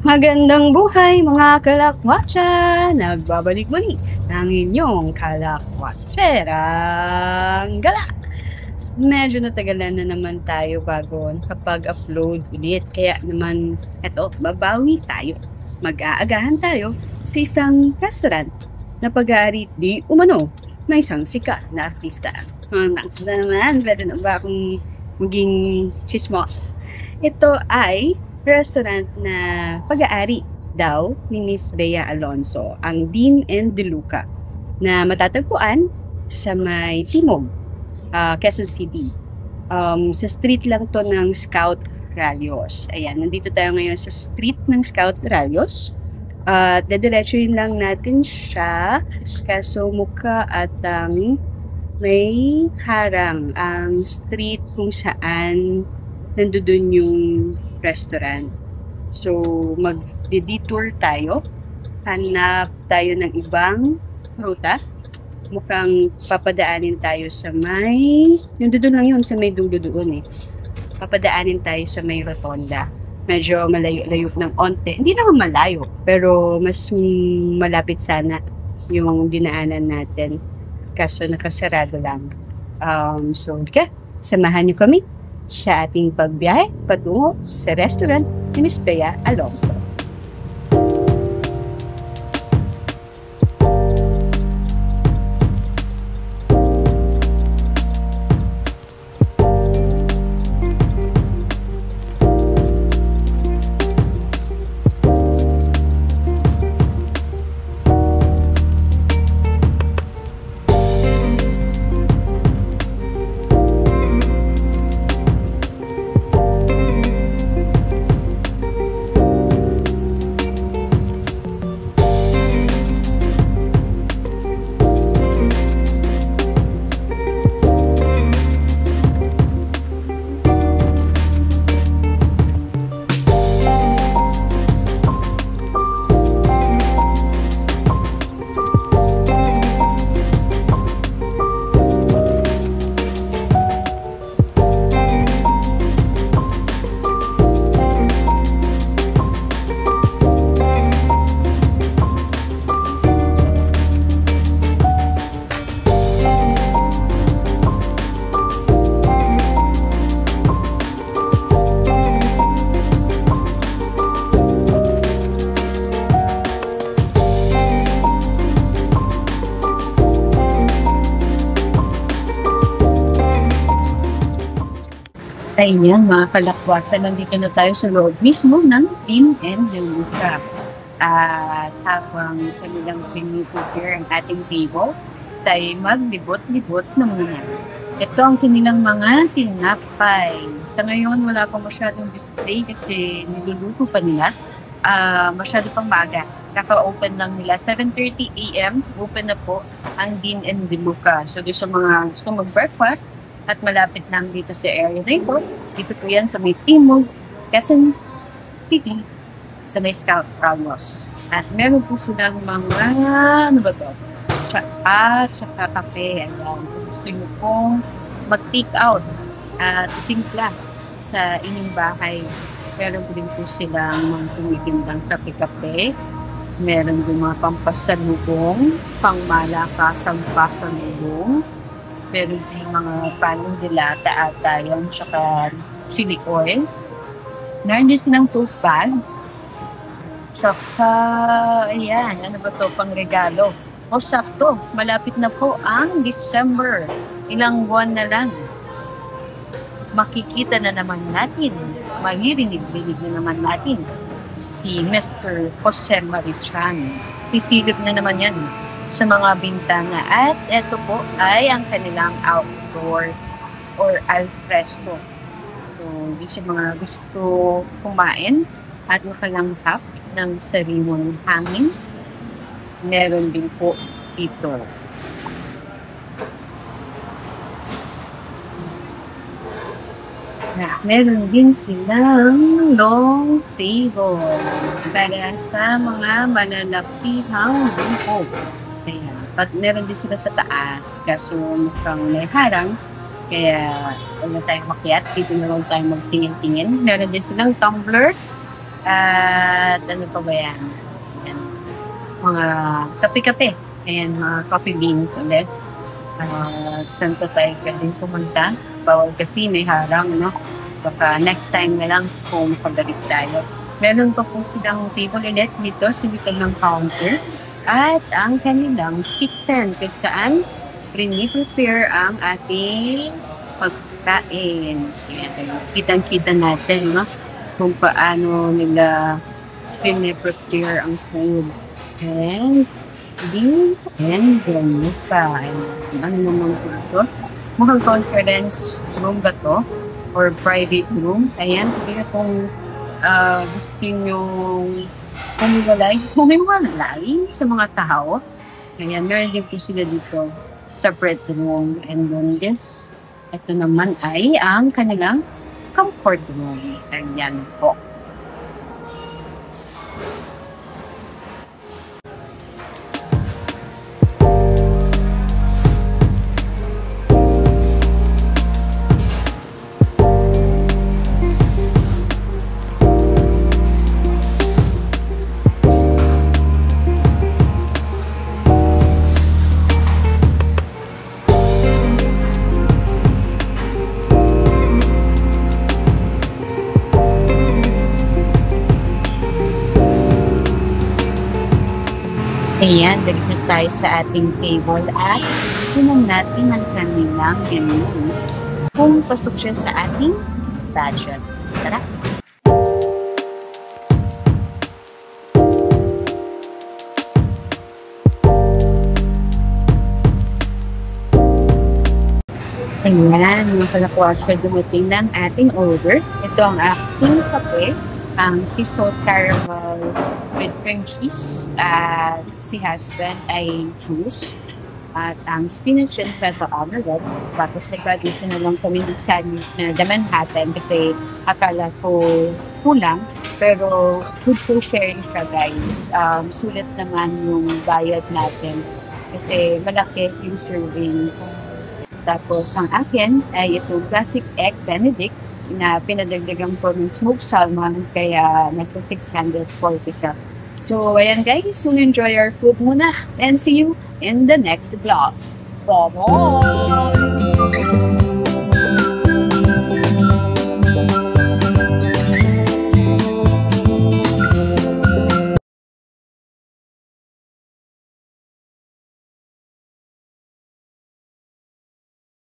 Magandang buhay mga kalakwatsa! Nagbabalik muli ng inyong kalakwatserang gala! Medyo natagalan na naman tayo bago nakapag-upload ulit. Kaya naman, eto, babawi tayo. Mag-aagahan tayo sa isang restaurant na pag-aari di umano na isang sikat na artista. Nakita naman, pwede na ba akong maging chismos? Ito ay restaurant na pag-aari daw ni Miss Bea Alonso, ang Dean and DeLuca, na matatagpuan sa may Timog, Quezon City. Sa street lang to ng Scout Ralios. Ayan, nandito tayo ngayon sa street ng Scout Ralios. Dediretsuhin lang natin siya kaso mukha at may harang ang street kung saan nandoon yung restaurant. So, mag-detour tayo. Hanap tayo ng ibang ruta. Mukhang papadaanin tayo sa may... Nandoon lang yun, sa may dulo doon eh. Papadaanin tayo sa may rotonda. Medyo malayo-layo ng onte. Hindi naman malayo, pero mas malapit sana yung dinaanan natin. Kaso nakasarado lang. So, samahan niyo kami sa ating pagbiyahe patungo sa restaurant ni Miss Bea Alonso. Ayan mga kalakwatsa, nandito na tayo sa loob mismo ng Dean and DeLuca. At habang kanilang pinipupir ang ating table, tayo maglibot-libot na muna. Ito ang kanilang mga tinapay. Sa ngayon, wala pa masyadong display kasi niluluto pa nila. Masyado pang maaga. Kaka-open lang nila. 7:30 AM, open na po ang Dean and DeLuca. So, doon sa mga gusto mag-breakfast, at malapit lang dito sa area na ito. Dito po yan sa may Timog, Quezon City, sa may Scout Ramos. At meron po silang mga, ano ba ito? At saka kape. Ayan. Kung gusto nyo pong mag-take out at timpla sa inyong bahay, meron po din po silang mga tumitindang kape-kape. Meron din mga pampasalubong, pangmalakasang pasalubong. Meron din mga panong dilata ata yun, tsaka chili oil. Meron din silang tote bag. Tsaka, ayan, ano ba to, pang regalo. O sakto, malapit na po ang December. Ilang buwan na lang. Makikita na naman natin, maririnig-rinig na naman natin si Mr. Jose Marichan. Sisilip na naman yan sa mga bintana. At ito po ay ang kanilang outdoor or alfresco. So, yung sa mga gusto kumain at makalanghap ng sariwang hangin, meron din po ito. Meron din silang long table para sa mga malalakihang grupo. Ayan. At meron din sila sa taas, kaso mukhang may harang. Kaya, huwag na tayo makiat. Dito na lang tayo magtingin-tingin. Meron din silang tumbler At ano pa ba yan? Ayan, mga kape-kape. Ayan, mga coffee beans ulit. Saan pa tayo pwedeng pumunta? Bawal kasi may harang, no? Baka next time na lang kung pagdalit tayo. Meron pa po silang table ulit dito sa likod ng counter. At ang kanilang kitchen kung saan prepare ang ating pagkain. Ayan, kitang-kita natin, no? Kung paano nila prepare ang food. And ganun pa. Ano naman po ito? Mukhang conference room ba to? Or private room? Ayan, sabi kung gusto nyo humiwalay sa mga tao. Ayan, meron din po sila dito. Separate room. And then ito naman ay ang kanilang comfort room. Ayan po. Ayan, balik na tayo sa ating table at tinan natin ang kanilang menu kung pasok siya sa ating budget. Tara! Ayan, yung palakuas na dumating ng ating order. Ito ang aking kape, ang sea salt caramel with cream cheese, at si husband ay juice, at ang spinach and feta omelette. Tapos nag-addition na lang kami ng sandwich na the Manhattan kasi akala ko kulang, pero good for sharing siya, guys. Sulit naman yung bayad natin kasi malaki yung servings. Tapos ang akin ay itong classic egg benedict na pinadagdagan ko ng smoked salmon, kaya nasa 640 siya. So, ayan guys, so enjoy our food muna and see you in the next vlog. Bye-bye!